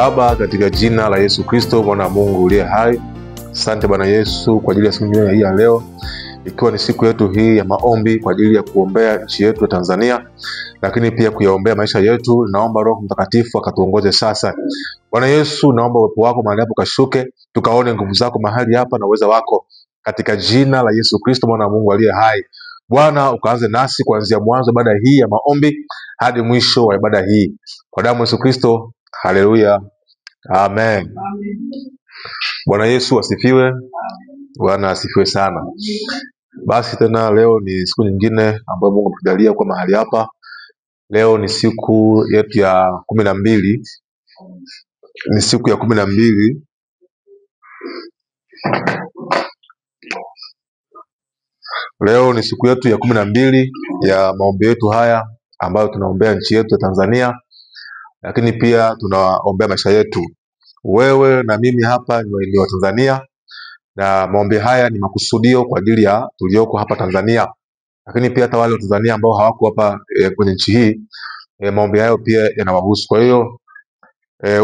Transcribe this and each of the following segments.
Baba, katika jina la Yesu Kristo mwana wa Mungu uliye hai, asante Bwana Yesu kwa ajili ya siku nyingine hii ya leo, ikiwa ni siku yetu hii ya maombi kwa ajili ya kuombea nchi yetu ya Tanzania, lakini pia kuyaombea maisha yetu. Naomba Roho Mtakatifu akatuongoze sasa. Bwana Yesu, naomba uwepo wako mahali hapo kashuke, tukaone nguvu zako mahali hapa na uweza wako, katika jina la Yesu Kristo mwana wa Mungu aliye hai. Bwana, ukaanze nasi kuanzia mwanzo ibada hii ya maombi hadi mwisho wa ibada hii, kwa damu ya Yesu Kristo. Haleluya, amen. Bwana Yesu asifiwe. Bwana asifiwe sana. Basi tena leo ni siku nyingine ambayo Mungu ametujalia kwa mahali hapa. Leo ni siku yetu ya 12. Ni siku ya 12. Leo ni siku yetu ya 12 ya maombi yetu haya ambayo tunaombea nchi yetu ya Tanzania, lakini pia tunaombea maisha yetu. Wewe na mimi hapa ni wa Tanzania, na maombi haya ni makusudio kwa ajili ya tulioko hapa Tanzania, lakini pia hata wale wa Tanzania ambao hawako hapa kwenye nchi hii, maombi hayo pia yanawahusu. Kwa hiyo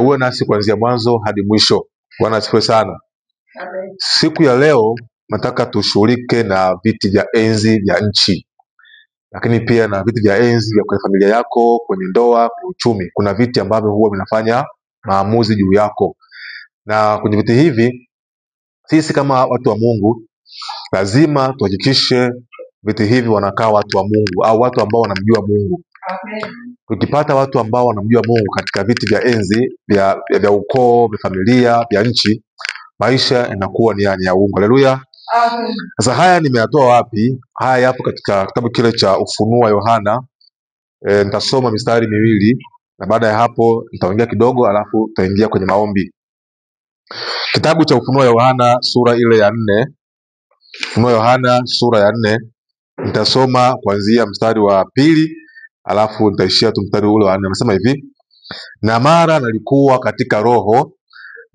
uwe nasi kuanzia mwanzo hadi mwisho. Bwana asifiwe sana. Siku ya leo nataka tushughulike na viti vya enzi vya nchi, lakini pia na viti vya enzi vya kwenye familia yako, kwenye ndoa, kwenye uchumi. Kuna viti ambavyo huwa vinafanya maamuzi juu yako, na kwenye viti hivi sisi kama watu wa Mungu lazima tuhakikishe viti hivi wanakaa watu wa Mungu au watu ambao wanamjua Mungu. Tukipata watu ambao wanamjua Mungu katika viti vya enzi vya ukoo, vya familia, vya nchi, maisha yanakuwa ni ya Mungu. Haleluya. Sasa haya nimeyatoa wapi? Haya yapo katika kitabu kile cha Ufunuo wa Yohana. Nitasoma mistari miwili na baada ya hapo nitaongea kidogo, alafu tutaingia kwenye maombi. Kitabu cha Ufunuo wa Yohana sura ile ya 4. Ufunuo wa Yohana sura ya 4. Nitasoma kuanzia mstari wa 2, alafu nitaishia tu mstari ule wa 4. Anasema hivi: na mara nalikuwa katika roho,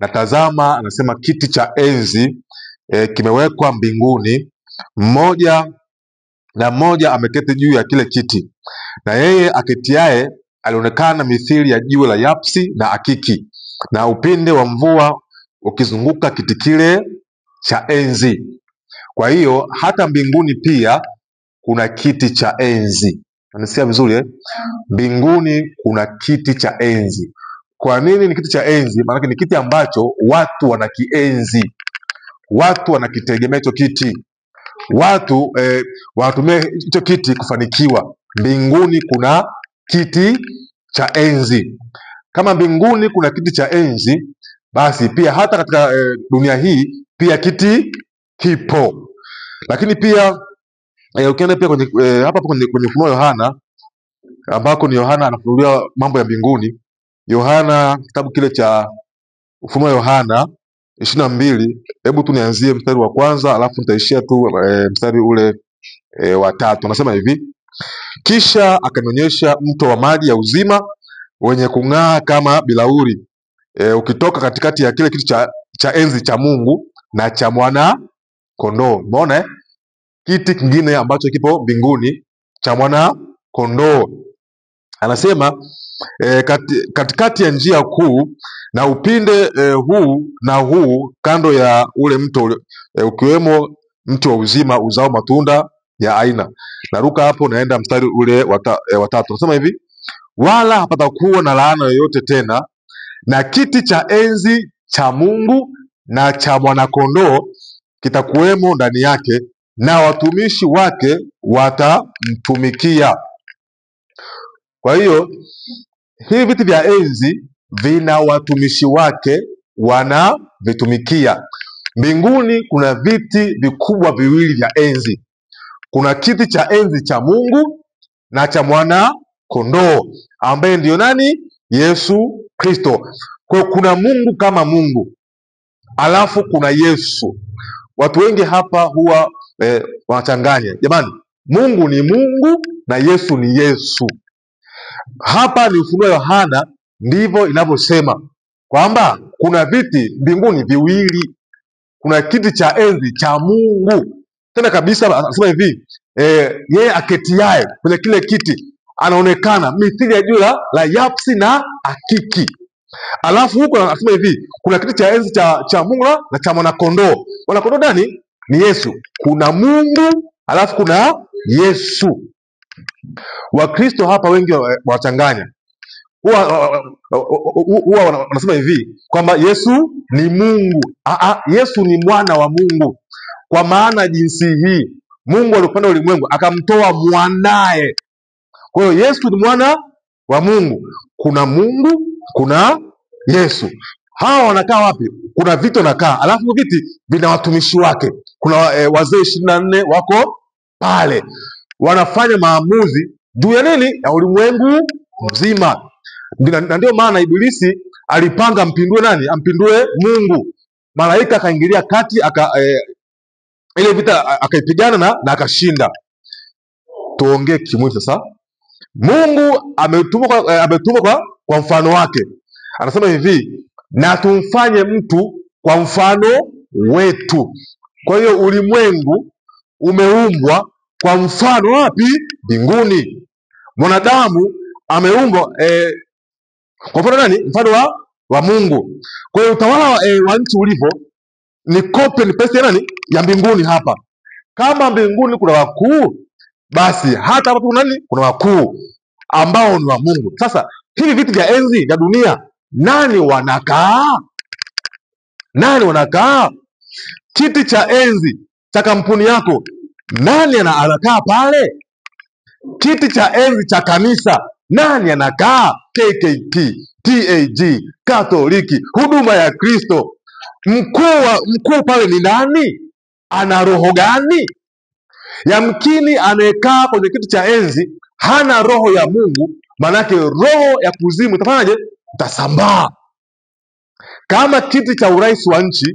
na tazama, anasema kiti cha enzi kimewekwa mbinguni, mmoja ameketi juu ya kile kiti, na yeye aketiaye alionekana mithili ya jiwe la yapsi na akiki, na upinde wa mvua ukizunguka kiti kile cha enzi. Kwa hiyo hata mbinguni pia kuna kiti cha enzi. Unasikia vizuri? Mbinguni kuna kiti cha enzi. Kwa nini ni kiti cha enzi? Maana ni kiti ambacho watu wanakienzi, watu wanakitegemea hicho kiti, watu wanatumia hicho kiti kufanikiwa. Mbinguni kuna kiti cha enzi. Kama mbinguni kuna kiti cha enzi, basi pia hata katika dunia hii pia kiti kipo. Lakini pia ukienda pia kwenye hapa kwenye Ufunuo wa Yohana, ambako ni Yohana anafunulia mambo ya mbinguni. Yohana, kitabu kile cha Ufunuo wa Yohana 22, hebu tu nianzie mstari wa kwanza, alafu nitaishia tu mstari ule wa 3. Anasema hivi: kisha akanionyesha mto wa maji ya uzima wenye kung'aa kama bilauri, ukitoka katikati ya kile kiti cha enzi cha Mungu na cha mwana kondoo. Umeona kiti kingine ambacho kipo mbinguni cha mwana kondoo. Anasema katikati ya njia kuu, na upinde huu na huu kando ya ule mto, ukiwemo mti wa uzima uzao matunda ya aina. Naruka hapo naenda mstari ule wa 3. Anasema hivi: wala hapatakuwa na laana yoyote tena, na kiti cha enzi cha Mungu na cha mwanakondoo kitakuwemo ndani yake, na watumishi wake watamtumikia. Kwa hiyo hivi viti vya enzi vina watumishi wake wanavitumikia. Mbinguni kuna viti vikubwa viwili vya enzi. Kuna kiti cha enzi cha Mungu na cha mwana kondoo, ambaye ndiyo nani? Yesu Kristo. Kwa kuna Mungu kama Mungu, alafu kuna Yesu. Watu wengi hapa huwa wanachanganya. Jamani, Mungu ni Mungu na Yesu ni Yesu. Hapa ni Ufunuo wa Yohana ndivyo inavyosema kwamba kuna viti mbinguni viwili. Kuna kiti cha enzi cha Mungu. Tena kabisa anasema hivi, yeye aketiaye kwenye kile kiti anaonekana mithili ya jiwe la yapsi na akiki. Alafu huko anasema hivi, kuna kiti cha enzi cha Mungu na cha mwanakondoo. Mwanakondoo nani? Ni Yesu. Kuna Mungu alafu kuna Yesu. Wakristo hapa wengi wachanganya, huwa wanasema hivi kwamba Yesu ni Mungu. Yesu ni mwana wa Mungu, kwa maana jinsi hii Mungu alipenda ulimwengu akamtoa mwanaye. Kwa hiyo Yesu ni mwana wa Mungu. Kuna Mungu, kuna Yesu. Hawa wanakaa wapi? Kuna viti wanakaa, alafu viti vina watumishi wake. Kuna wazee 24 wako pale, wanafanya maamuzi juu ya nini? Ya ulimwengu mzima. Na ndio maana Ibilisi alipanga mpindue nani? Ampindue Mungu. Malaika akaingilia kati, ile vita akaipigana na akashinda. Tuongee kimwili sasa. Mungu ametuma kwa mfano wake. Anasema hivi, na tumfanye mtu kwa mfano wetu. Kwa hiyo ulimwengu umeumbwa kwa mfano wapi? Mbinguni. Mwanadamu ameumbwa kwa mfano nani? Mfano wa Mungu. Kwa hiyo utawala wa nchi ulivyo ni copy and paste ya nani? Ya mbinguni hapa. Kama mbinguni kuna wakuu, basi hata hapa kuna nani? Kuna wakuu ambao ni wa Mungu. Sasa hivi viti vya enzi vya dunia, nani wanakaa? Nani wanakaa? Kiti cha enzi cha kampuni yako, nani anakaa pale? Kiti cha enzi cha kanisa, nani anakaa? KKT, TAG, Katoliki, huduma ya Kristo. Mkuu pale ni nani? Ana roho gani? Yamkini anayekaa kwenye kiti cha enzi hana roho ya Mungu, manake roho ya kuzimu itafanyaje? Itasambaa. Kama kiti cha urais wa nchi,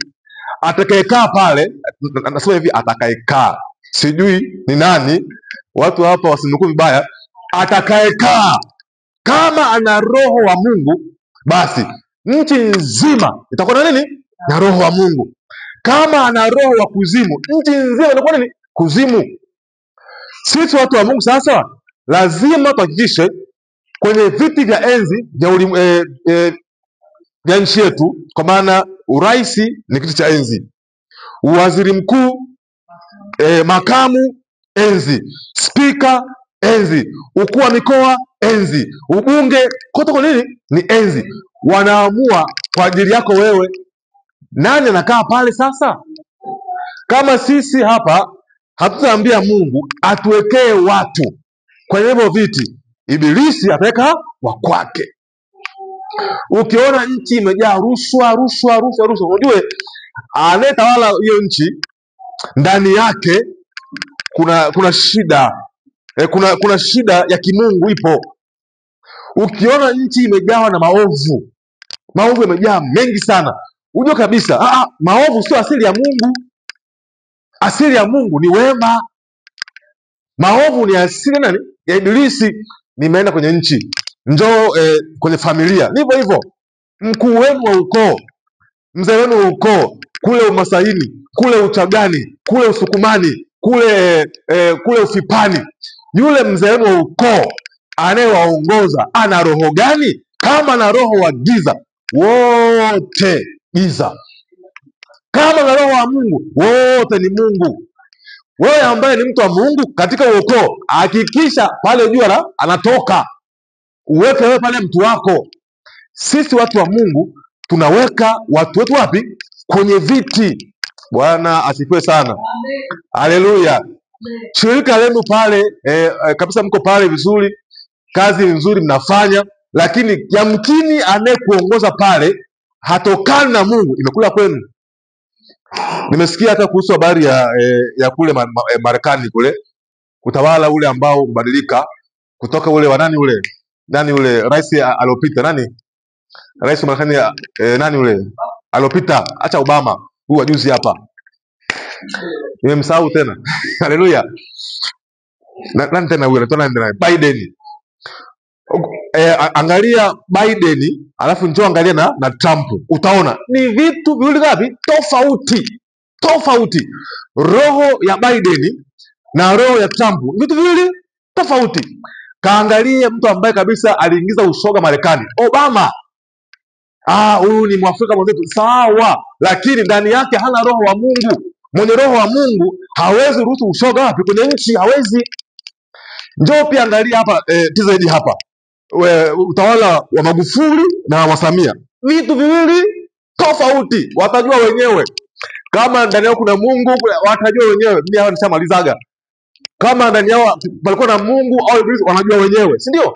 atakayekaa pale, nasema hivi, atakayekaa, sijui ni nani, watu hapa wasinukuu vibaya, atakayekaa kama ana roho wa Mungu, basi nchi nzima itakuwa na nini? Na roho wa Mungu. Kama ana roho wa kuzimu, nchi nzima itakuwa nini? Kuzimu. Sisi watu wa Mungu sasa lazima tuhakikishe kwenye viti vya enzi vya nchi yetu, kwa maana urais ni kiti cha enzi, waziri mkuu, makamu enzi, spika enzi, ukuu wa mikoa enzi, ubunge, kote kwa nini? Ni enzi. Wanaamua kwa ajili yako wewe. Nani anakaa pale sasa? Kama sisi hapa hatutaambia Mungu atuwekee watu kwenye hivyo viti, Ibilisi ataweka wa kwake. Ukiona nchi imejaa rushwa, unajue anayetawala hiyo nchi ndani yake kuna shida, kuna shida ya kimungu ipo. Ukiona nchi imejawa na maovu yamejaa mengi sana, unajua kabisa maovu sio asili ya Mungu. Asili ya Mungu ni wema. Maovu ni asili nani? Ya Ibilisi. Nimeenda kwenye nchi, njoo kwenye familia, ndivyo hivyo. Mkuu wenu wa ukoo, mzee wenu wa ukoo, kule Umasaini, kule Uchagani, kule Usukumani, kule Ufipani, yule mzee wenu wa ukoo anayewaongoza ana roho gani? Kama na roho wa giza, wote giza. Kama na roho wa Mungu, wote ni Mungu. Wewe ambaye ni mtu wa Mungu katika ukoo, hakikisha pale juu anatoka, uweke wewe pale mtu wako. Sisi watu wa Mungu tunaweka watu wetu wapi? Kwenye viti. Bwana asifiwe sana. Haleluya. Shirika lenu pale kabisa, mko pale vizuri, kazi nzuri mnafanya, lakini yamkini anayekuongoza pale hatokani na Mungu, imekula kwenu. Nimesikia hata kuhusu habari ya kule Marekani, kule utawala ule ambao ubadilika kutoka ule wa nani ule rais aliopita, rais wa Marekani nani ule aliopita, acha Obama, huyu juzi hapa nimemsahau tena. Haleluya. Nani tena huyo? Biden. Angalia Biden alafu njoo angalia na Trump, utaona ni vitu viwili gapi tofauti. Roho ya Biden na roho ya Trump vitu viwili tofauti. Kaangalie mtu ambaye kabisa aliingiza ushoga Marekani, Obama. huyu ni Mwafrika mwenzetu, sawa, lakini ndani yake hana roho wa Mungu. Mwenye roho wa Mungu hawezi ruhusu ushoga wapi? Kwenye nchi, hawezi. Njoo pia angalia hapa TZ hapa, utawala wa Magufuli na wa Samia, vitu viwili tofauti. Watajua wenyewe kama ndani yao kuna Mungu, watajua wenyewe. Mimi hao nishamalizaga, kama ndani yao palikuwa na Mungu au Ibilisi, wanajua wenyewe, si ndio?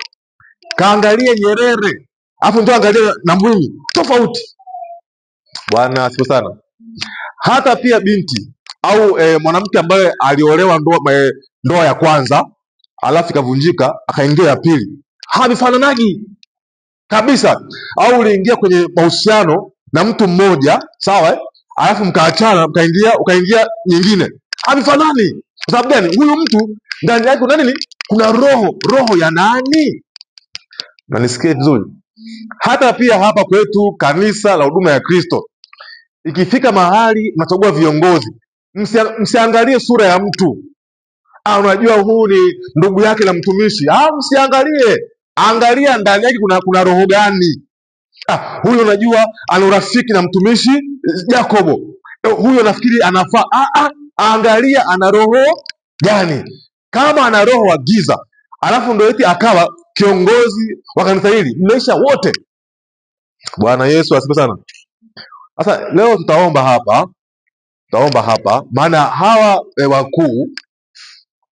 Kaangalie Nyerere, afu ndio angalie na Mwinyi, tofauti. Bwana asifiwe sana. Hata pia binti au mwanamke ambaye aliolewa ndoa ya kwanza alafu ikavunjika akaingia ya pili, havifananagi kabisa. Au uliingia kwenye mahusiano na mtu mmoja, sawa, alafu mkaachana, ukaingia nyingine, havifanani. Kwa sababu gani? Huyu mtu ndani yake kuna nini? Kuna roho ya nani? Na nisikie vizuri, hata pia hapa kwetu kanisa la huduma ya Kristo, ikifika mahali mnachagua viongozi, msiangalie sura ya mtu. Unajua huu ni ndugu yake na mtumishi, msiangalie, angalia ndani yake kuna roho gani. Huyu unajua ana urafiki na mtumishi Jacobo, huyu nafikiri anafaa. Angalia ana roho gani. Kama ana roho wa giza, alafu ndio eti akawa kiongozi wa kanisa hili, mmeisha wote. Bwana Yesu asifiwe sana. Sasa leo tutaomba hapa, maana hawa wakuu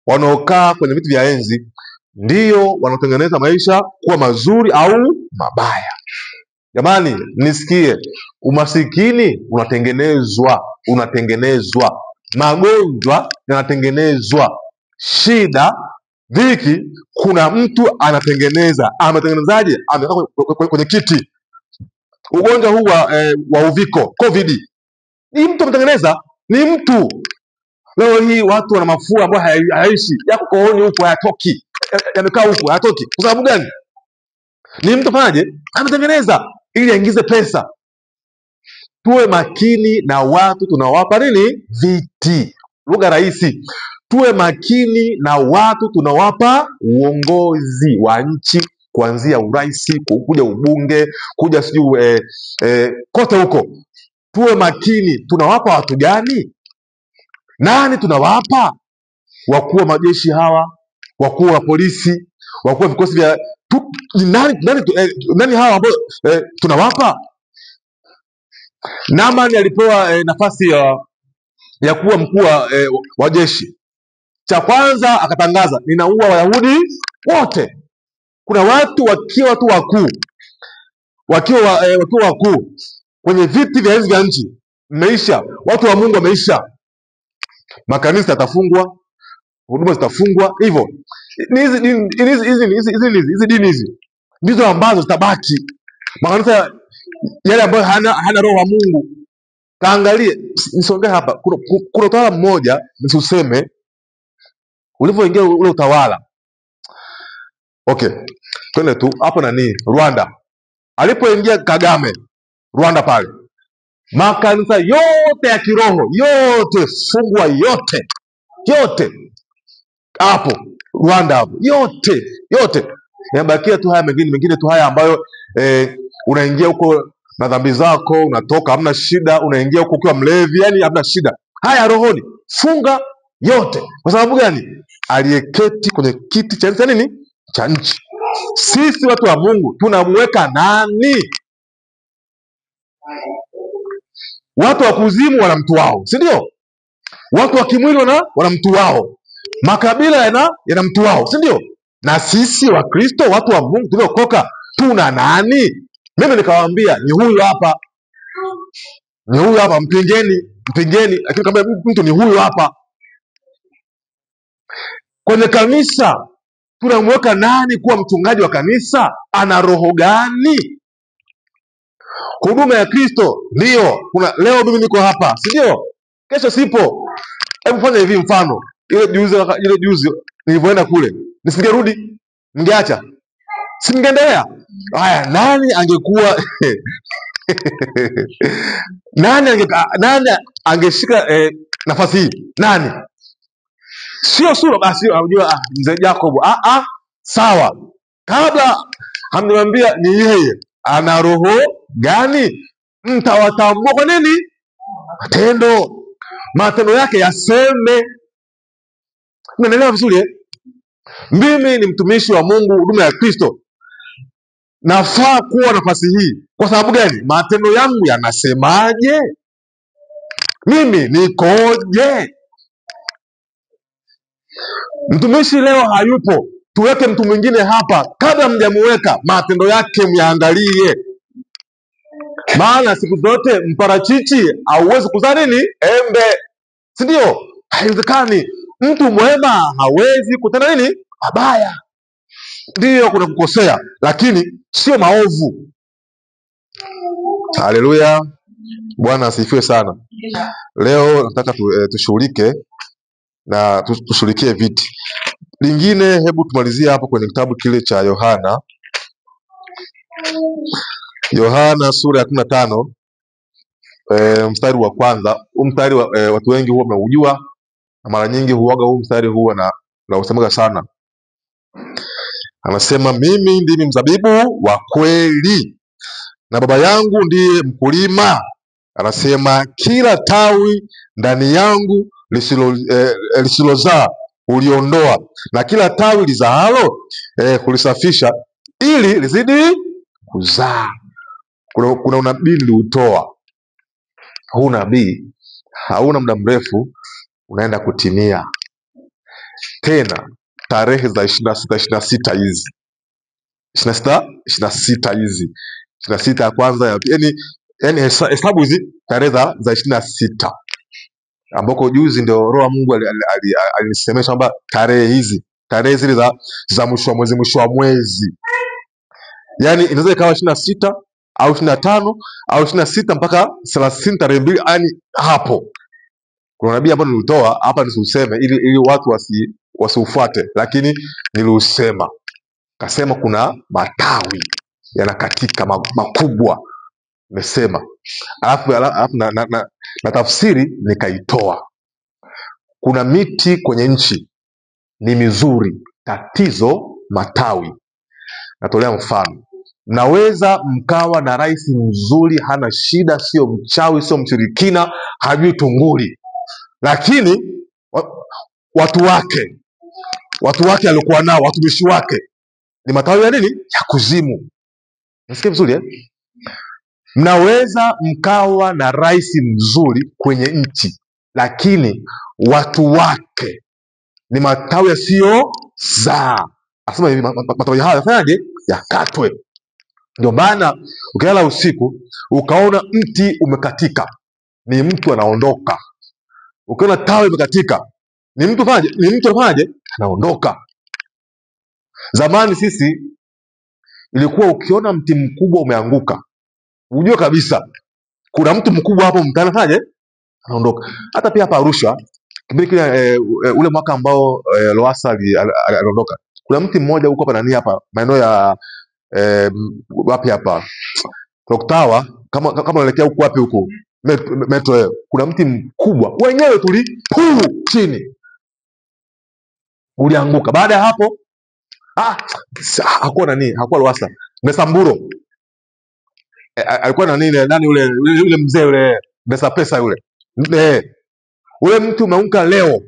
wanaokaa kwenye viti vya enzi ndio wanaotengeneza maisha kuwa mazuri au mabaya. Jamani, nisikie, umasikini unatengenezwa, magonjwa yanatengenezwa, shida, dhiki, kuna mtu anatengeneza. Ametengenezaje? Amekaa kwenye kiti. Ugonjwa huu wa uviko COVID ni mtu ametengeneza, ni mtu. Leo hii watu wana mafua ambayo hayaishi, yako kooni huko, hayatoki, yamekaa huko, hayatoki. Kwa sababu gani? Ni mtu fanyaje? Ametengeneza ili aingize pesa. Tuwe makini na watu tunawapa nini? Viti. Lugha rahisi, tuwe makini na watu tunawapa uongozi wa nchi, kuanzia urais, kuja ubunge, kuja sijui kote huko. Tuwe makini, tunawapa watu gani? Nani tunawapa? Wakuu wa majeshi hawa, wakuu wa polisi, wakuu wa vikosi vya nani hawa ambao tunawapa? Naamani alipewa nafasi ya kuwa mkuu wa jeshi. Cha kwanza akatangaza, ninaua Wayahudi wote. Kuna watu wakiwa tu wakuu kwenye viti vya enzi vya nchi, mmeisha. Watu wa Mungu wameisha. Makanisa yatafungwa, huduma zitafungwa. Hivyo hizi dini hizi ndizo ambazo zitabaki. Makanisa yale ambayo hana roho wa Mungu. Kaangalie, nisongee hapa, kuna utawala mmoja, nisuseme ulivyoingia ule utawala. Okay, twende tu hapo Rwanda. Alipoingia Kagame Rwanda pale, makanisa yote ya kiroho yote fungwa, yote hapo Rwanda hapo, yote. Yabakia tu haya mengine tu haya ambayo unaingia huko na dhambi zako, unatoka hamna shida, unaingia huko ukiwa mlevi, yani hamna shida. Haya rohoni funga yote. Kwa sababu gani? Aliyeketi kwenye kiti cha nini? Cha nchi. Sisi watu wa Mungu tunamweka nani? Watu wa kuzimu wana mtu wao, si ndio? Watu wa kimwili wana mtu wao, makabila yana mtu wao, si ndio? Na sisi wa Kristo, watu wa Mungu tuliokoka, tuna nani? Mimi nikawaambia ni huyu hapa, mpingeni, lakini kama mtu ni huyu hapa. Kwenye kanisa tunamweka nani kuwa mchungaji wa kanisa? Ana roho gani? Huduma ya Kristo ndio leo mimi niko hapa, si ndio? Kesho sipo. Hebu fanya hivi, mfano ile juzi nilivyoenda kule, nisingerudi, ningeacha, si ningeendelea? Haya, nani angekuwa nani angeshika nafasi hii? Nani? Sio sura basi, unajua mzee Jacob. Sawa, kabla hamniambia ni yeye, ana roho gani? Mtawatambua kwa nini? Matendo. Matendo yake yaseme. Unaelewa vizuri eh? Mimi ni mtumishi wa Mungu, huduma ya Kristo, nafaa kuwa nafasi hii. Kwa sababu gani? Matendo yangu yanasemaje? Mimi nikoje? Mtumishi leo hayupo, tuweke mtu mwingine hapa. Kabla mjamuweka, matendo yake myaangalie, maana siku zote mparachichi hauwezi kuzaa nini? Embe, si ndio? Haiwezekani. Mtu mwema hawezi kutenda nini? Mabaya. Ndiyo, kuna kukosea, lakini sio maovu. Haleluya, Bwana asifiwe sana. Leo nataka tushughulike na tushughulikie viti. Lingine, hebu tumalizie hapo kwenye kitabu kile cha Yohana sura ya 15 mstari wa kwanza. Huu mstari watu wengi huwa wanaujua, na mara nyingi huaga huu mstari huwa na usemaga sana. Anasema, mimi ndimi mzabibu wa kweli na Baba yangu ndiye mkulima. Anasema, kila tawi ndani yangu lisilozaa uliondoa, na kila tawi lizaalo kulisafisha, ili lizidi kuzaa. Kuna unabii niliutoa. Huu nabii hauna muda mrefu unaenda kutimia. Tena tarehe za 26 hizi 26 hizi 26 ya kwanza, yani hesabu hizi tarehe za 26, ambako juzi ndio Roho wa Mungu alinisemesha kwamba tarehe zile za mwisho wa mwezi, yani inaweza ikawa 26 au 25 au 26 mpaka 30, tarehe 2. Yani hapo kuna nabii ambao nilitoa hapa, nisiuseme ili watu wasiufuate, lakini niliusema. Kasema kuna matawi yanakatika makubwa, nimesema. Alafu na tafsiri nikaitoa. Kuna miti kwenye nchi ni mizuri, tatizo matawi. Natolea mfano. Mnaweza mkawa na rais mzuri, hana shida, sio mchawi, sio mshirikina, hajui tunguli, lakini watu wake aliokuwa nao, watumishi wake ni matawi ya nini? Ya kuzimu. Nasikia vizuri eh? Mnaweza mkawa na rais mzuri kwenye nchi, lakini watu wake ni matawi yasiyozaa. Asema hivi, matawi haya yafanyaje? Yakatwe. Ndio maana ukilala usiku ukaona mti umekatika, ni mtu anaondoka. Ukiona tawi imekatika, ni mtu anafanyaje? Anaondoka. Zamani sisi ilikuwa ukiona mti mkubwa umeanguka, ujue kabisa kuna mtu mkubwa hapo mtaani, anafanyaje? Anaondoka. Hata pia hapa Arusha kipindi kile ule mwaka ambao Lowassa aliondoka, kuna mti mmoja huko hapa hapa maeneo ya wapi hapa Clock Tower, kama unaelekea huko wapi huko metro, kuna mti mkubwa wenyewe tulipuu chini, ulianguka. Baada ya hapo hakuwa Lowassa, Mesamburo alikuwa nani yule mzee yule pesa yule ule mtu umeanguka leo,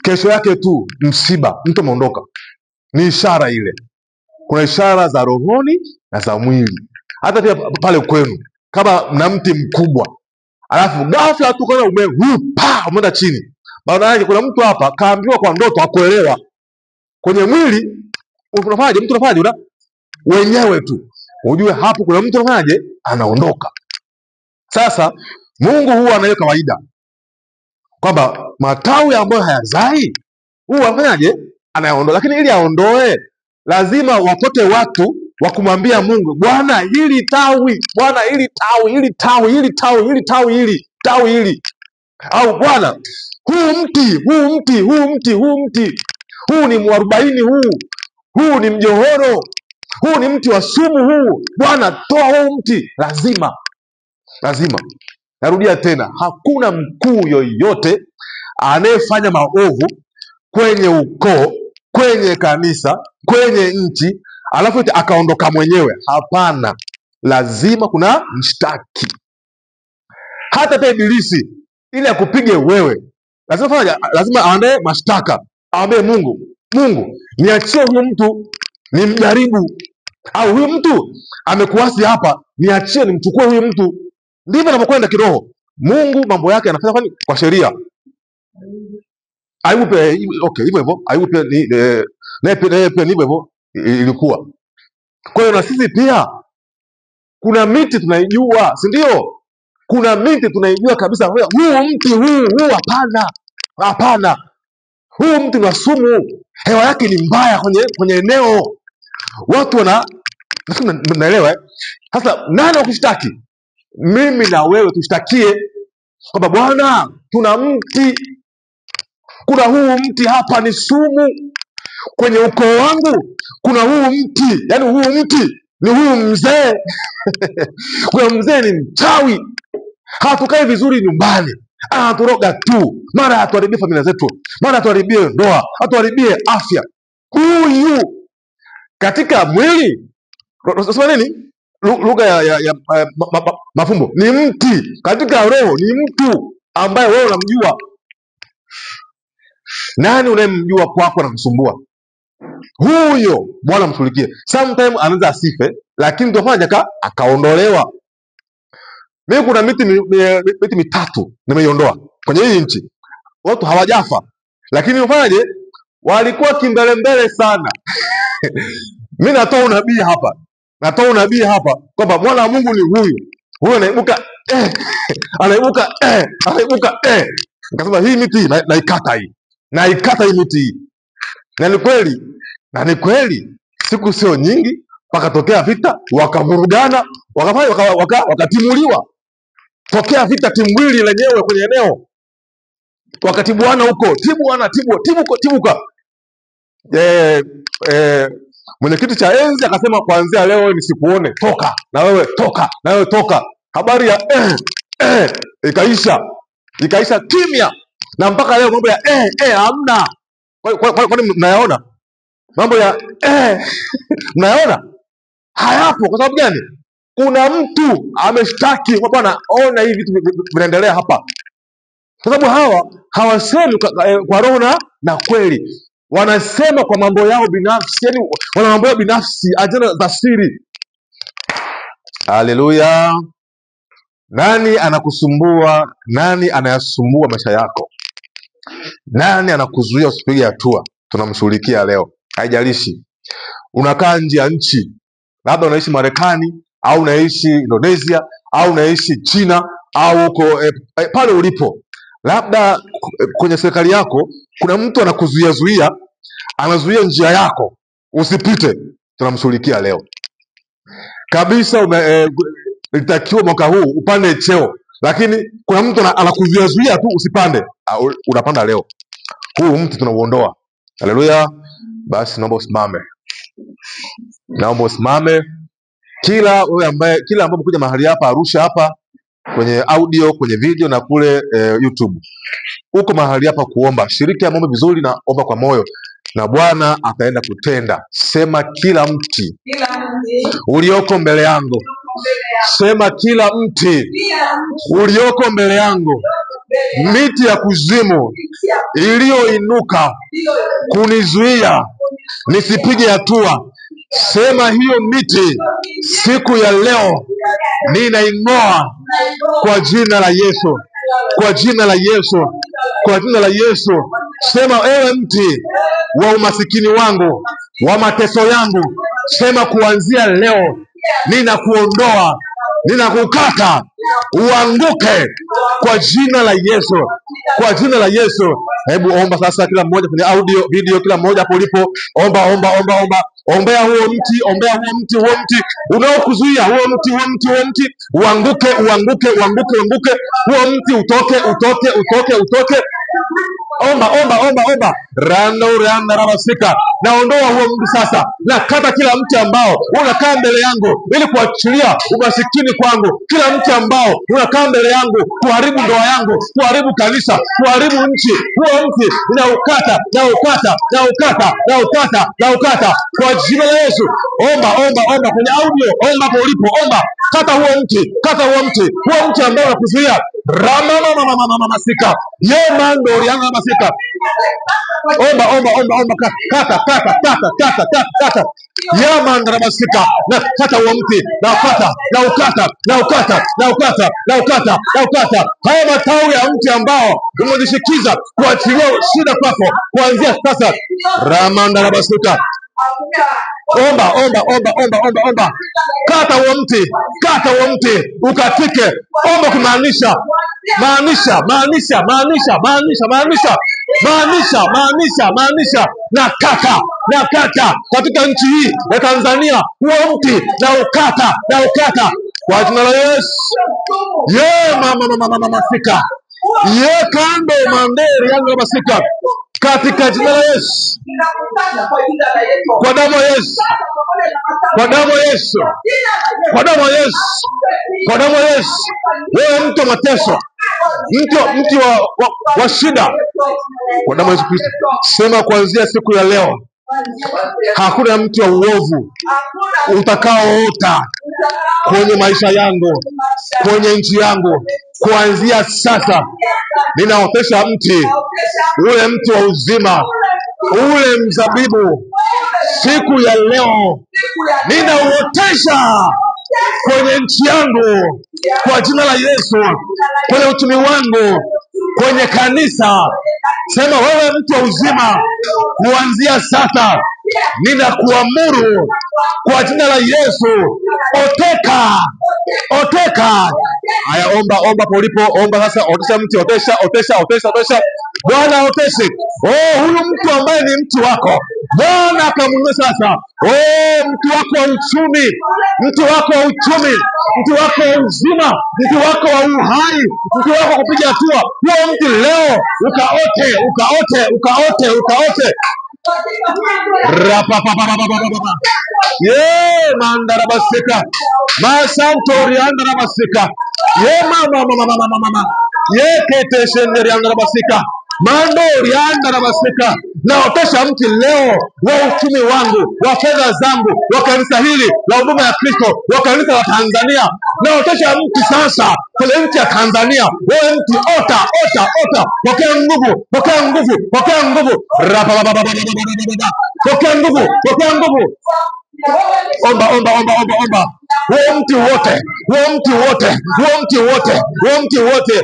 kesho yake tu msiba, mtu ameondoka. Ni ishara ile. Kuna ishara za rohoni na za mwili. Hata pia pale kwenu, kama mna mti mkubwa alafu ghafla tu kana umeenda chini, maana yake kuna mtu hapa kaambiwa kwa ndoto, akuelewa kwenye mwili unafanyaje, mtu unafanyaje wenyewe tu ujue hapo kuna mtu anafanyaje, anaondoka. Sasa Mungu huwa anayo kawaida kwamba matawi ambayo hayazai huwa anafanyaje, anayaondoa. Lakini ili aondoe, lazima wapote watu wa kumwambia Mungu, Bwana hili tawi, Bwana hili tawi, hili tawi, hili tawi, hili tawi, hili tawi hili, au Bwana huu mti huu ni mwarobaini, huu ni mjohoro, huu ni mti wa sumu, huu Bwana toa huu mti. Lazima. Narudia tena, hakuna mkuu yoyote anayefanya maovu kwenye ukoo, kwenye kanisa, kwenye nchi, alafu eti akaondoka mwenyewe. Hapana, lazima kuna mshtaki. Hata pia Ibilisi ili akupige wewe, lazima aandae mashtaka, aambie Mungu, niachie huyu mtu nimjaribu, au huyu mtu amekuasi hapa, niachie nimchukue huyu mtu. Ndivyo anapokwenda kiroho. Mungu mambo yake anafanya kwa sheria. Ayubu pia okay, hivyo hivyo. Ayubu pia naye pia hivyo hivyo ilikuwa. Kwa hiyo na sisi pia kuna miti tunaijua, si ndio? Kuna miti tunaijua kabisa, huu mti huu hapana, huu mti una sumu, hewa yake ni mbaya kwenye eneo, watu naelewa. Sasa nani wakushtaki? Mimi na wewe tushtakie kwamba Bwana, tuna mti, kuna huu mti hapa ni sumu, kwenye ukoo wangu kuna huu mti, yani huu mti ni huu mzee kuna mzee ni mchawi, hatukai vizuri nyumbani, anaturoga tu, mara atuharibie familia zetu, mara atuharibie ndoa, atuharibie afya. Huyu katika mwili unasema nini? Lugha ya mafumbo ni mti, katika roho ni mtu ambaye wewe unamjua. Nani unayemjua kwako na kusumbua? Huyo Bwana mshughulikie. Sometimes anaweza asife, lakini ndio akaondolewa. Mimi kuna miti mitatu nimeiondoa kwenye hii nchi, watu hawajafa, lakini ufanyaje? Walikuwa kimbelembele sana mimi natoa unabii hapa kwamba mwana wa Mungu ni huyu anaibuka anaibuka nikasema hii miti naikata hii miti hii. Na ni kweli siku sio nyingi pakatokea vita, wakavurugana, wakatimuliwa. Tokea vita timbwili lenyewe kwenye eneo, wakatibuana huko, tibuka. Mwenyekiti cha enzi akasema kuanzia leo nisikuone, toka na wewe toka. Habari ya ikaisha kimya, na mpaka leo mambo ya hamna. Kwani mnayaona mambo ya mnayaona hayapo? Kwa sababu gani? Kuna mtu ameshtaki kwa Bwana, ona hivi vitu vinaendelea hapa. Kwa sababu hawa hawasemi kwa roho na kweli, wanasema kwa mambo yao binafsi, yani wana mambo yao binafsi, ajenda za siri. Haleluya! Nani anakusumbua? Nani anayasumbua maisha yako? Nani anakuzuia usipige hatua? Tunamshughulikia leo. Haijalishi unakaa nje ya nchi, labda unaishi Marekani au unaishi Indonesia au unaishi China au uko pale ulipo, labda kwenye serikali yako kuna mtu anakuzuia, anazuia njia yako usipite. Tunamshughulikia leo kabisa. Ilitakiwa mwaka huu upande cheo, lakini kuna mtu anakuzuia tu usipande, unapanda leo. Huu mtu tunauondoa. Haleluya! Basi naomba usimame. Kila ambaye kuja mahali hapa Arusha hapa, kwenye audio, kwenye video na kule YouTube, uko mahali hapa kuomba, shiriki ya maombi vizuri na omba kwa moyo, na Bwana ataenda kutenda. Sema kila mti ulioko mbele yangu, sema kila mti ulioko mbele yangu, miti ya kuzimu iliyoinuka kunizuia nisipige hatua, sema hiyo miti siku ya leo ninaing'oa kwa jina la Yesu, kwa jina la Yesu, kwa jina la Yesu. Sema ewe mti wa umasikini wangu, wa mateso yangu, sema kuanzia leo ninakuondoa, ninakukata, uanguke kwa jina la Yesu, kwa jina la Yesu. Hebu omba sasa, kila mmoja kwenye audio, video, kila mmoja hapo ulipo, omba. Ombea huo mti, huo mti unaokuzuia, huo mti uanguke, huo mti utoke. Omba, omba, omba, omba. Randa rabasika. Naondoa huo mtu sasa. Nakata kila mti ambao unakaa mbele yangu ili kuachilia umasikini kwangu. Kila mti ambao unakaa mbele yangu kuharibu ndoa yangu, kuharibu kanisa, kuharibu nchi. Huo mti naukata, naukata, naukata, naukata, naukata kwa jina la Yesu. Omba, omba, omba kwenye audio, omba hapo ulipo, omba. Kata huo mti, kata huo mti. Huo mti ambao unakuzuia. Masika. Mando rianga masika. Omba, omba, omba, omba, kata, kata, kata, kata, kata, kata. Mando masika. Na kata huo mti, na ukata, na ukata, na ukata, na ukata, na ukata, na ukata. Haya matawi ya mti ambao umejishikiza kuachilia shida kwako kuanzia sasa. Ramanda masika. Omba, omba, omba, omba, omba, omba. Kata huo mti, kata huo mti, ukatike. Omba kumaanisha, maanisha, maanisha, maanisha, maanisha, maanisha, maanisha, maanisha, maanisha. Na kata katika nchi hii ya Tanzania huo mti na ukata, na ukata kwa jina la Yesu. Mama masika. Kando manderi yangu masika. Katika jina la Yesu. Kwa damu ya Yesu. Kwa damu ya Yesu. Kwa damu ya Yesu. Kwa damu ya Yesu. Wewe mtu wa mateso. Mtu wa shida. Kwa damu ya Yesu Kristo. Sema kuanzia siku ya leo. Hakuna mtu wa uovu utakaoota kwenye maisha yangu, kwenye nchi yangu. Kuanzia sasa ninaotesha mti, ule mti wa uzima, ule mzabibu. Siku ya leo ninauotesha kwenye nchi yangu kwa jina la Yesu, kwenye uchumi wangu, kwenye kanisa. Sema wewe mtu wa uzima, kuanzia sasa ninakuamuru kwa jina la Yesu, oteka, oteka. Haya, omba, omba polipo, omba sasa. Otesha mti, otesha, otesha, otesha, otesha. Bwana oteshe. Huyu mtu ambaye ni mtu wako, Bwana akamwinue sasa. Mtu wako wa uchumi, mtu wako wa uchumi, mtu wako wa uzima, mtu wako wa uhai, mtu wako wa kupiga hatua. Huo mtu leo ukaote, ukaote, ukaote, ukaote. Mandarabasika. Masantoriandarabasika. Mama. Ketesheneriandarabasika. Mandoriandarabasika. Naotesha mti leo wa uchumi wangu, wa fedha zangu, wa kanisa hili la huduma ya Kristo, wa kanisa la Tanzania. Naotesha mti sasa kwenye nchi ya Tanzania. Wewe mti, ota, ota, ota. Pokea nguvu, pokea nguvu, pokea nguvu. Pokea nguvu, pokea nguvu. Omba, omba, omba, omba, omba. Huo mti wote, huo mti wote, huo mti wote, huo mti wote.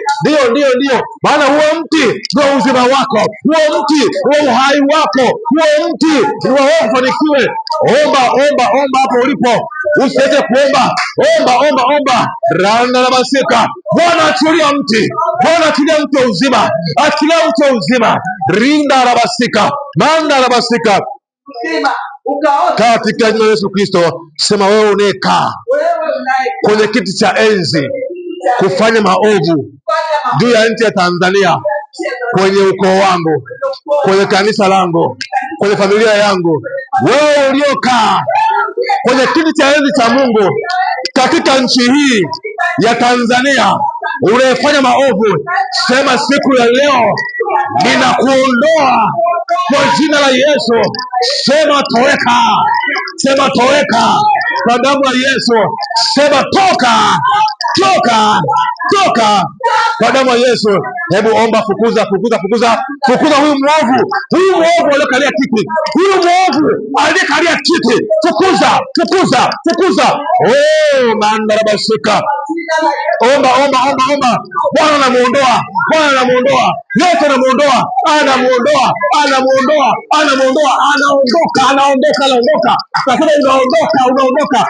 Ndio. Maana huo mti ndio uzima wako. Huo mti ndio uhai wako. Huo mti ndio wewe ufanikiwe. Omba, omba, omba hapo ulipo. Usiache kuomba. Omba, omba, omba. Randa na masika. Bwana achilia mti. Bwana achilia mti wa uzima. Achilia mti wa uzima. Rinda na masika. Manda na masika. Katika jina la Yesu Kristo. Sema wewe unayekaa kwenye kiti cha enzi kufanya maovu juu ya nchi ya Tanzania, kwenye ukoo wangu, kwenye kanisa langu, kwenye familia yangu, wewe uliokaa kwenye kiti cha enzi cha Mungu katika nchi hii ya Tanzania, unayefanya maovu, sema siku ya leo ninakuondoa kwa jina la Yesu. Sema toweka, sema toweka kwa damu ya Yesu. Sema toka, toka, toka kwa damu ya Yesu. Hebu omba, fukuza, fukuza, fukuza, fukuza huyu mwovu, huyu mwovu aliyekalia kiti, huyu mwovu aliyekalia kiti. Fukuza, fukuza, fukuza. Mandarabasika. Omba, omba, omba, omba. Bwana anamuondoa, Bwana anamuondoa, yote anamuondoa, anamuondoa, anamuondoa, anamuondoa, anaondoka, anaondoka, anaondoka. Sasa unaondoka, unaondoka.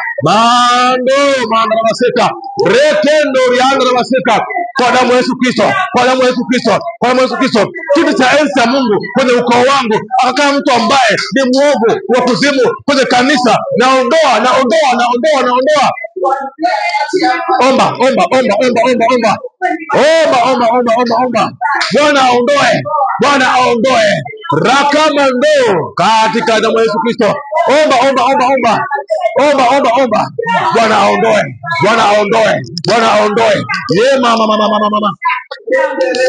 Mandarabasika. Rekendo riandarabasika. kwa damu ya Yesu Kristo, kwa damu ya Yesu Kristo, kwa damu ya Yesu Kristo. Kiti cha enzi ya Mungu kwenye ukoo wangu, akakaa mtu ambaye ni muovu wa kuzimu kwenye kanisa, naondoa. Omba. Bwana aondoe rakamando katika damu ya Yesu Kristo. Omba. Bwana aondoe. Mama.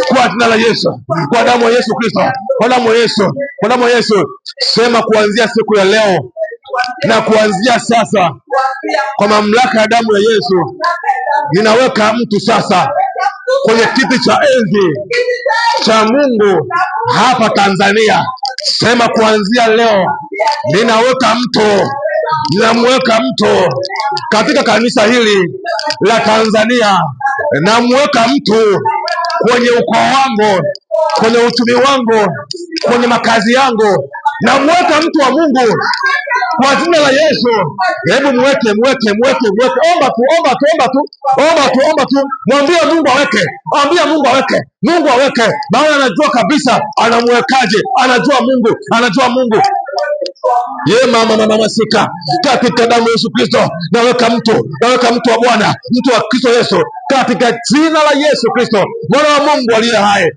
Kwa jina la Yesu, kwa damu ya Yesu Kristo, kwa damu ya Yesu. Sema kuanzia siku ya leo na kuanzia sasa, kwa mamlaka ya damu ya Yesu, ninaweka mtu sasa kwenye kiti cha enzi cha Mungu hapa Tanzania. Sema kuanzia leo ninamweka mtu katika kanisa hili la Tanzania. Namweka mtu kwenye ukoo wangu, kwenye uchumi wangu, kwenye makazi yangu. Namweka mtu wa Mungu kwa jina la Yesu. Hebu mweke. Omba tu. Mwambie Mungu aweke. Mungu aweke. Maana anajua kabisa anamwekaje. Anajua Mungu. Mama sika. Katika damu ya Yesu Kristo, naweka mtu wa Bwana, mtu wa Kristo Yesu, katika jina la Yesu Kristo, Mwana wa Mungu aliye hai.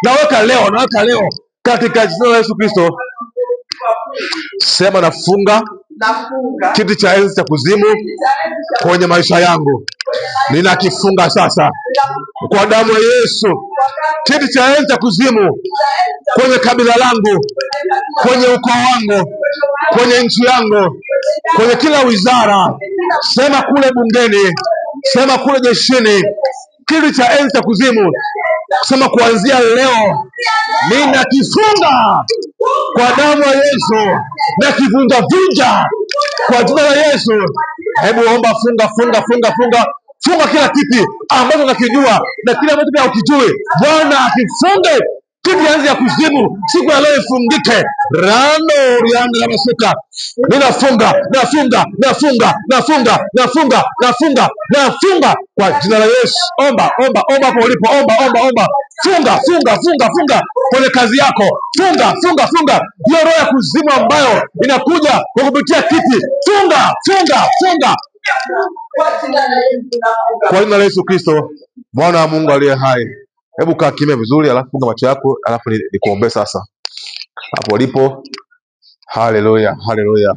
Naweka leo katika jina la Yesu Kristo. Sema nafunga kiti cha enzi cha kuzimu kwenye maisha yangu. Ninakifunga sasa kwa damu ya Yesu. Kiti cha enzi cha kuzimu kwenye kabila langu, kwenye ukoo wangu, kwenye nchi yangu, kwenye kila wizara. Sema kule bungeni, sema kule jeshini. Kiti cha enzi cha kuzimu, sema kuanzia leo ninakifunga kwa damu ya Yesu, na kivunja kwa jina la Yesu. Hebu omba, funga kila kiti ambacho unakijua na kile ambacho pia ukijui. Bwana akifunge kiti ya enzi ya kuzimu siku ya leo, ifungike. Rianda la masuka. Nafunga kwa jina la Yesu. Omba hapo ulipo. Omba. Funga kwenye kazi yako. Funga. Hiyo roho ya kuzimu ambayo inakuja kwa kupitia kiti. Funga. Kwa jina la Yesu Kristo, Mwana wa Mungu aliye hai. Hebu kaa kimya vizuri, alafu funga macho yako, alafu nikuombee sasa hapo ulipo. Haleluya.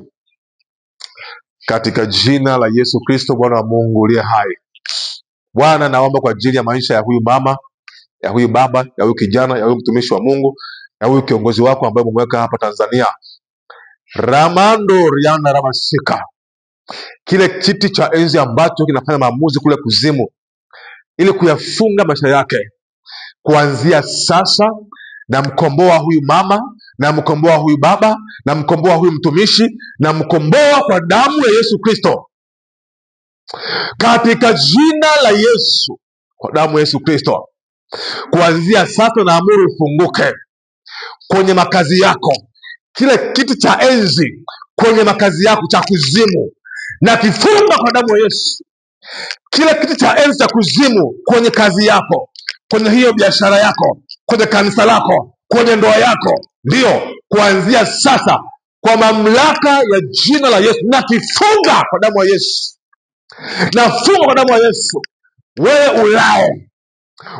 Katika jina la Yesu Kristo, Mwana wa Mungu uliye hai. Bwana, naomba kwa ajili ya maisha ya huyu mama, ya huyu baba, ya huyu kijana, ya huyu mtumishi wa Mungu, ya huyu kiongozi wako ambaye umemweka hapa Tanzania. Ramando riana ramasika. Kile kiti cha enzi ambacho kinafanya maamuzi kule kuzimu ili kuyafunga maisha yake, kuanzia sasa na mkomboa huyu mama, na mkomboa huyu baba, na mkomboa huyu mtumishi, na mkomboa kwa damu ya Yesu Kristo. Katika jina la Yesu, kwa damu ya Yesu Kristo, kuanzia sasa na amuru ifunguke kwenye makazi yako. Kile kiti cha enzi kwenye makazi yako cha kuzimu, na kifunga kwa damu ya Yesu. Kile kiti cha enzi cha kuzimu kwenye kazi yako, kwenye hiyo biashara yako, kwenye kanisa lako, kwenye ndoa yako, ndio kuanzia sasa kwa mamlaka ya jina la Yesu, na kifunga kwa damu ya Yesu. Nafunga kwa damu ya Yesu. Wewe ulao,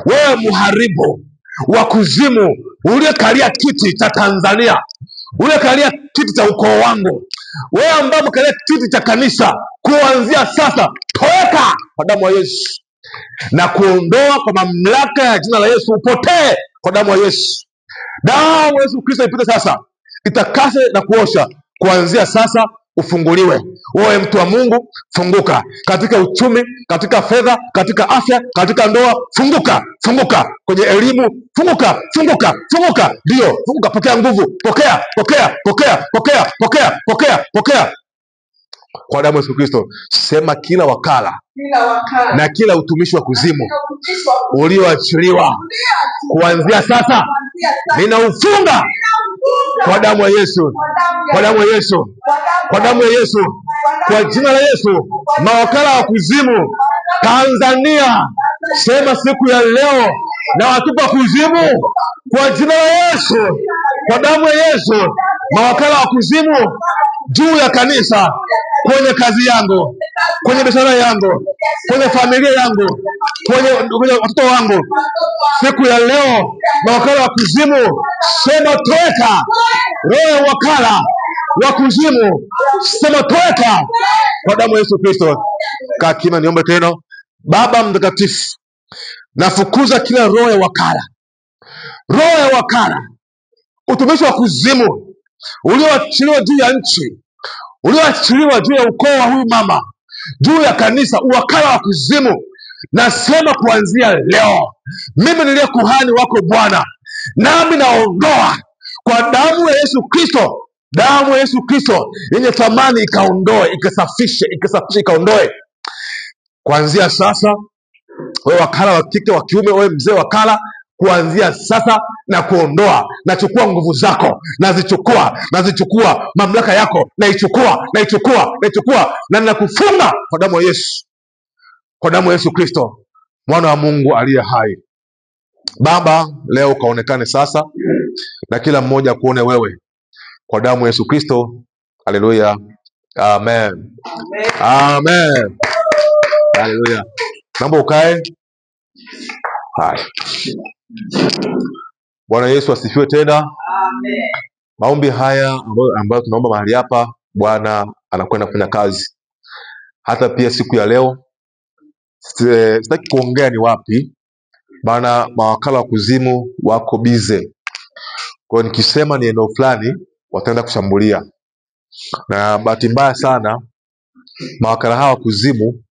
wewe muharibu wa kuzimu, uliyekalia kiti cha Tanzania, uliyekalia kiti cha ukoo wangu, wewe ambaye umekalia kiti cha kanisa, kuanzia sasa toeka kwa damu ya Yesu, na kuondoa kwa mamlaka ya jina la Yesu. Upotee kwa damu ya Yesu. Damu ya Yesu Kristo ipite sasa, itakase na kuosha. Kuanzia sasa ufunguliwe. Wewe mtu wa Mungu, funguka katika uchumi, katika fedha, katika afya, katika ndoa. Funguka kwenye elimu. Funguka. Ndio, funguka. Pokea nguvu. Pokea kwa damu ya Yesu Kristo. Sema kila wakala na kila utumishi wa kuzimu ulioachiliwa, kuanzia sasa ninaufunga kwa damu ya Yesu, kwa jina la Yesu. Mawakala wa kuzimu Tanzania, sema siku ya leo na watupa kuzimu kwa jina la Yesu, kwa damu ya Yesu, mawakala wa kuzimu juu ya kanisa, kwenye kazi yangu, kwenye biashara yangu, kwenye familia yangu, kwenye watoto wangu, siku ya leo mawakala wa kuzimu, sema toeka. Roho ya wakala wa kuzimu, sema toeka kwa damu ya Yesu Kristo. Kaa kimya, niombe tena. Baba mtakatifu, nafukuza kila roho ya wakala, roho ya wakala, utumishi wa kuzimu ulioachiliwa juu ya nchi, ulioachiliwa juu ya ukoo wa huyu mama, juu ya kanisa, uwakala wa kuzimu. Nasema kuanzia leo, mimi niliye kuhani wako Bwana, nami naondoa kwa damu ya Yesu Kristo, damu ya Yesu Kristo yenye thamani, ikaondoe, ikasafishe, ikaondoe. Kuanzia sasa, wewe wakala wa kike wa kiume, wewe mzee wakala, kuanzia sasa na kuondoa, nachukua nguvu zako, nazichukua mamlaka yako, naichukua na ninakufunga kwa damu ya Yesu, kwa damu ya Yesu Kristo, mwana wa Mungu aliye hai. Baba, leo ukaonekane sasa na kila mmoja kuone wewe, kwa damu ya Yesu Kristo. Haleluya, amen, amen, haleluya. Naomba ukae. Haya, Bwana Yesu asifiwe tena. Amen. Maombi haya ambayo tunaomba mahali hapa, Bwana anakwenda kufanya kazi. Hata pia siku ya leo sitaki kuongea ni wapi, maana mawakala wa kuzimu wako bize. Kwa hiyo nikisema ni eneo fulani, wataenda kushambulia, na bahati mbaya sana mawakala hawa wa kuzimu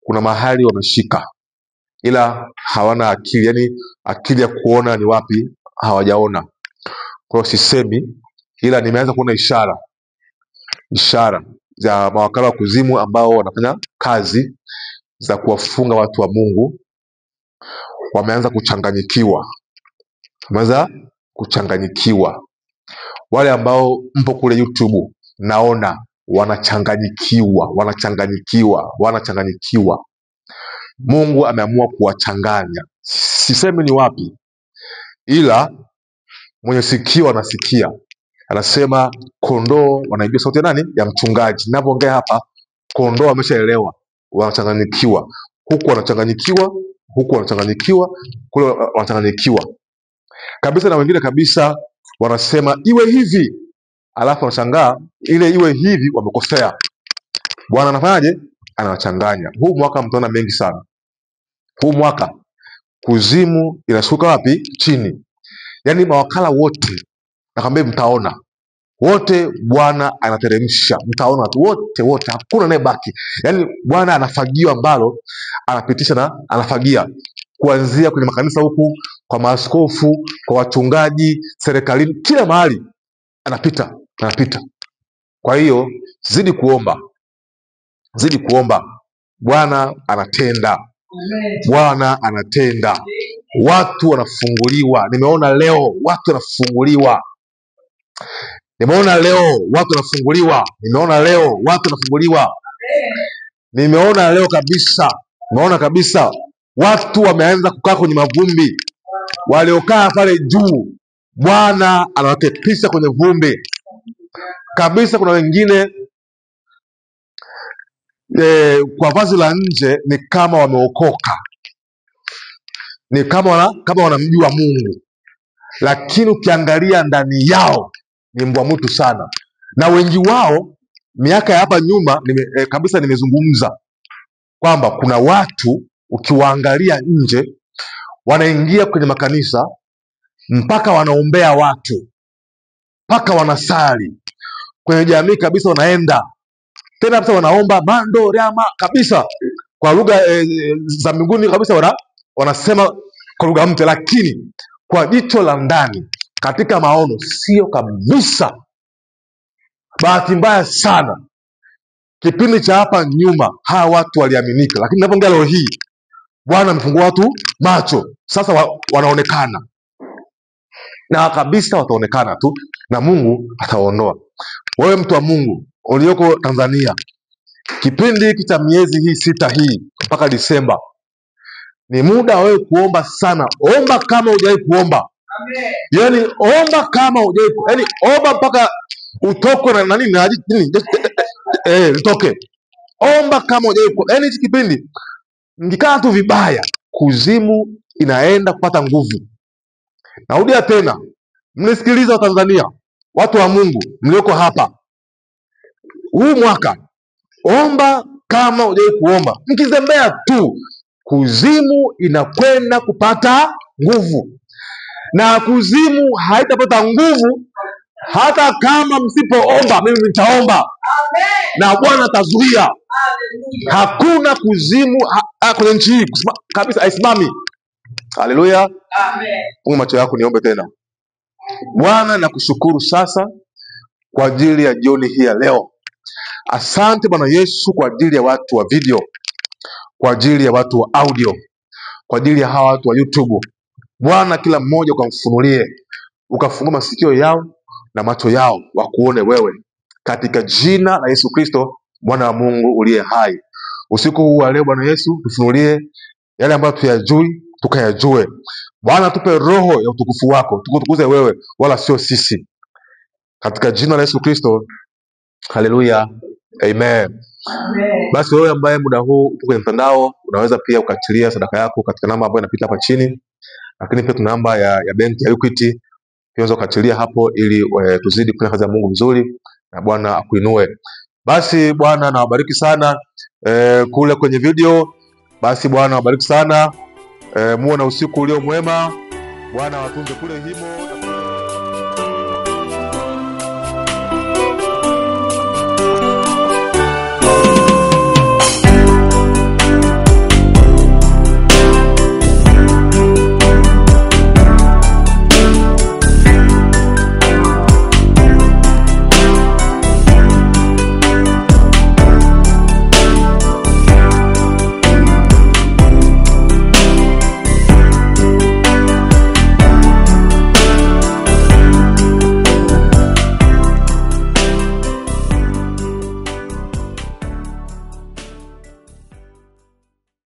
kuna mahali wameshika, ila hawana akili, yani akili ya kuona ni wapi hawajaona. Kwa hiyo sisemi, ila nimeanza kuona ishara za mawakala wa kuzimu ambao wanafanya kazi za kuwafunga watu wa Mungu. Wameanza kuchanganyikiwa. Wale ambao mpo kule YouTube, naona wanachanganyikiwa. Mungu ameamua kuwachanganya. Sisemi ni wapi, ila mwenye sikio anasikia. Anasema kondoo wanaijua sauti ya nani? Ya mchungaji. Ninapoongea hapa, kondoo wameshaelewa, wanachanganyikiwa. Huku wanachanganyikiwa, kule wanachanganyikiwa kabisa, na wengine kabisa wanasema iwe hivi, alafu wanashangaa ile iwe hivi wamekosea. Bwana anafanyaje? Anawachanganya. Huu mwaka mtaona mengi sana. Huu mwaka kuzimu inashuka wapi? Chini. Yaani mawakala wote, nakwambia, mtaona wote, Bwana anateremsha, mtaona tu wote, hakuna anayebaki. Yaani Bwana anafagio ambalo anapitisha na anafagia, kuanzia kwenye makanisa huku, kwa maaskofu, kwa wachungaji, serikalini, kila mahali anapita. Kwa hiyo zidi kuomba, Bwana anatenda. Bwana anatenda, watu wanafunguliwa. Nimeona leo watu wanafunguliwa, nimeona leo kabisa watu wameanza kukaa kwenye mavumbi. Waliokaa pale juu, Bwana anawaketisha kwenye vumbi kabisa. Kuna wengine kwa vazi la nje ni kama wameokoka, ni kama wanamjua Mungu, lakini ukiangalia ndani yao ni mbwa mwitu sana. Na wengi wao miaka ya hapa nyuma kabisa nimezungumza kwamba kuna watu ukiwaangalia nje wanaingia kwenye makanisa mpaka wanaombea watu, mpaka wanasali kwenye jamii kabisa, wanaenda tena kabisa wanaomba mando rama kabisa kwa lugha za mbinguni kabisa, wanasema kwa lugha mpya, lakini kwa jicho la ndani katika maono sio kabisa. Bahati mbaya sana, kipindi cha hapa nyuma hawa watu waliaminika, lakini ninapoongea leo hii Bwana amefungua watu macho. Sasa wanaonekana na kabisa, wataonekana tu na Mungu ataondoa. Wewe mtu wa Mungu ulioko Tanzania, Kipindi hiki cha miezi hii 6 hii mpaka Disemba ni muda wewe kuomba sana. Omba kama hujawahi kuomba. Amen. Yaani omba kama hujawahi, yaani omba mpaka utokwe na nini litoke. Omba kama hujawahi. Yaani hiki kipindi ngikaa tu vibaya, kuzimu inaenda kupata nguvu. Narudia tena, mnisikiliza wa Tanzania, watu wa Mungu mlioko hapa, huu mwaka omba kama hujawahi kuomba. Mkizembea tu, kuzimu inakwenda kupata nguvu, na kuzimu haitapata nguvu hata kama msipoomba. Mimi nitaomba na Bwana atazuia. Hakuna kuzimu kwenye nchi hii kabisa, haisimami. Haleluya, amen. Funga macho yako niombe tena. Bwana, nakushukuru sasa kwa ajili ya jioni hii ya leo. Asante Bwana Yesu kwa ajili ya watu wa video, kwa ajili ya watu wa audio, kwa ajili ya hawa watu wa YouTube. Bwana, kila mmoja ukamfunulie, ukafungua masikio yao na macho yao wakuone wewe, katika jina la Yesu Kristo, Bwana wa Mungu uliye hai. Usiku huu wa leo Bwana Yesu, tufunulie yale ambayo tuyajui tukayajue. Bwana, tupe roho ya utukufu wako, tukutukuze wewe wala sio sisi, katika jina la Yesu Kristo. Haleluya, amen. Amen. Basi wewe ambaye muda huu uko kwenye mtandao, unaweza pia ukatilia sadaka yako katika namba ambayo inapita hapa chini, lakini pia tuna namba ya benki ya Equity, pia unaweza ukatilia hapo ili tuzidi kufanya kazi ya Mungu vizuri na Bwana akuinue. Basi Bwana nawabariki sana kule kwenye video. Basi Bwana wabariki sana, muwe na usiku ulio mwema. Bwana watunze kule himo.